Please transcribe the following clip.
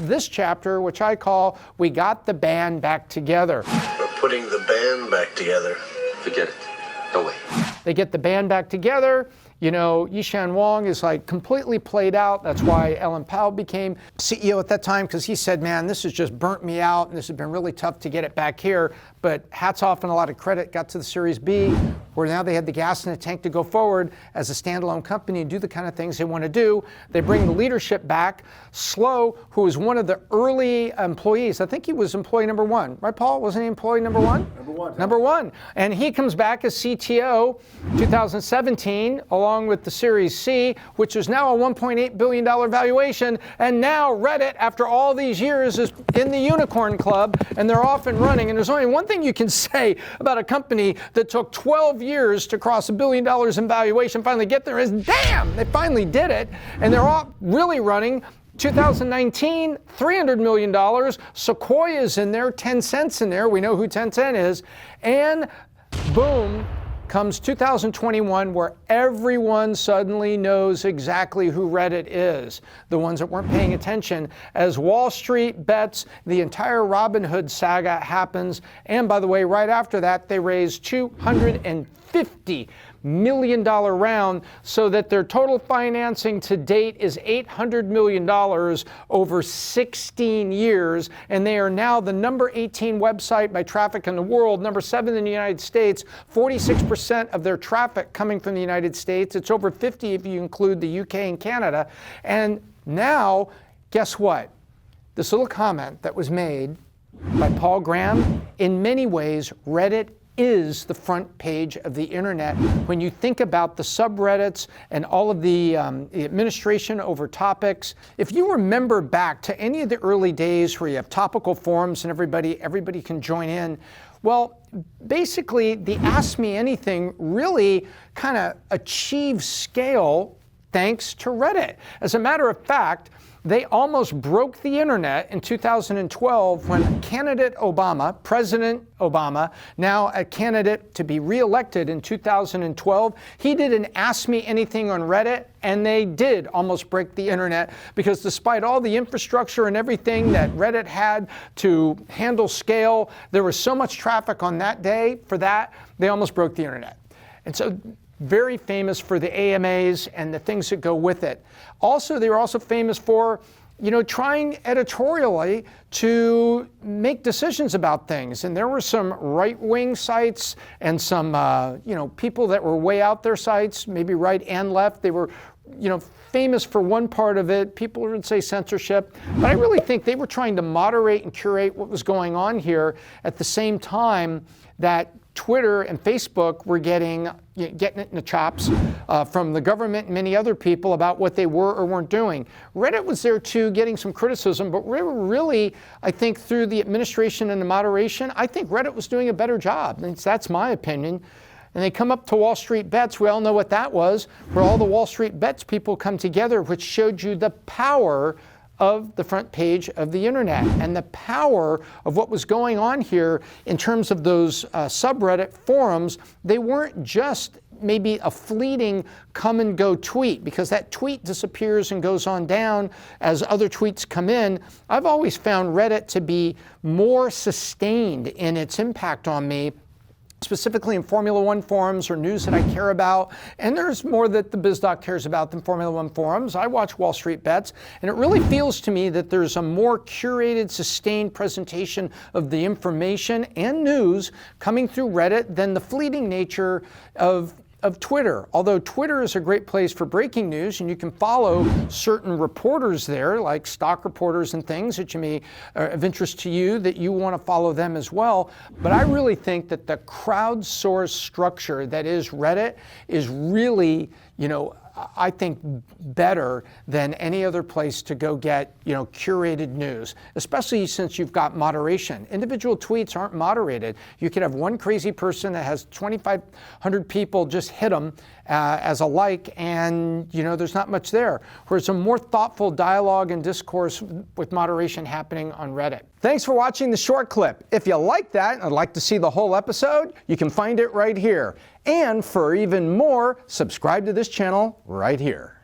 this chapter, which I call We Got the Band Back Together. We're putting the band back together. Forget it. No way. They get the band back together. You know, Yishan Wong is like completely played out. That's why Ellen Powell became CEO at that time, because he said, man, this has just burnt me out and this has been really tough to get it back here. But hats off and a lot of credit got to the Series B, where now they had the gas in the tank to go forward as a standalone company and do the kind of things they want to do. They bring the leadership back. Slow, who was one of the early employees, I think he was employee number one, right, Paul? Wasn't he employee number one? Number one. Number one. And he comes back as CTO 2017, along with the Series C, which is now a $1.8 billion valuation. And now Reddit, after all these years, is in the unicorn club, and they're off and running. And there's only one thing you can say about a company that took 12 years to cross $1 billion in valuation, finally get there, is damn, they finally did it. And they're all really running. 2019, $300 million. Sequoia's in there, Tencent's in there. We know who Tencent is. And boom, comes 2021, where everyone suddenly knows exactly who Reddit is. The ones that weren't paying attention, as Wall Street bets, the entire Robinhood saga happens. And by the way, right after that, they raised $250 million round, so that their total financing to date is $800 million over 16 years. And they are now the number 18 website by traffic in the world, number 7 in the United States, 46% of their traffic coming from the United States. It's over 50 if you include the UK and Canada. And now, guess what? This little comment that was made by Paul Graham, in many ways, Reddit is the front page of the internet. When you think about the subreddits and all of the administration over topics, if you remember back to any of the early days where you have topical forums and everybody can join in, well, basically the Ask Me Anything really kind of achieved scale thanks to Reddit. As a matter of fact, they almost broke the internet in 2012 when candidate Obama, President Obama, now a candidate to be reelected in 2012, he did an Ask Me Anything on Reddit, and they did almost break the internet, because despite all the infrastructure and everything that Reddit had to handle scale, there was so much traffic on that day for that, they almost broke the internet. And so very famous for the AMAs and the things that go with it. Also, they were also famous for, trying editorially to make decisions about things. And there were some right-wing sites and some, people that were way out there sites, maybe right and left. They were, famous for one part of it. People would say censorship. But I really think they were trying to moderate and curate what was going on here at the same time that Twitter and Facebook were getting it in the chops from the government and many other people about what they were or weren't doing. Reddit was there too, getting some criticism, but really, I think through the administration and the moderation, I think Reddit was doing a better job. That's my opinion. And they come up to Wall Street Bets. We all know what that was, where all the Wall Street Bets people come together, which showed you the power of the front page of the internet and the power of what was going on here in terms of those subreddit forums. They weren't just maybe a fleeting come and go tweet, because that tweet disappears and goes on down as other tweets come in. I've always found Reddit to be more sustained in its impact on me, specifically in Formula One forums or news that I care about. And there's more that the Biz Doc cares about than Formula One forums. I watch Wall Street Bets, and it really feels to me that there's a more curated, sustained presentation of the information and news coming through Reddit than the fleeting nature of Twitter. Although Twitter is a great place for breaking news, and you can follow certain reporters there, like stock reporters and things that you may are of interest to you, that you want to follow them as well. But I really think that the crowdsourced structure that is Reddit is really, I think better than any other place to go get, curated news, especially since you've got moderation. Individual tweets aren't moderated. You could have one crazy person that has 2,500 people just hit them as a like, and there's not much there. Whereas a more thoughtful dialogue and discourse with moderation happening on Reddit. Thanks for watching the short clip. If you like that and would like to see the whole episode, you can find it right here. And for even more, subscribe to this channel right here.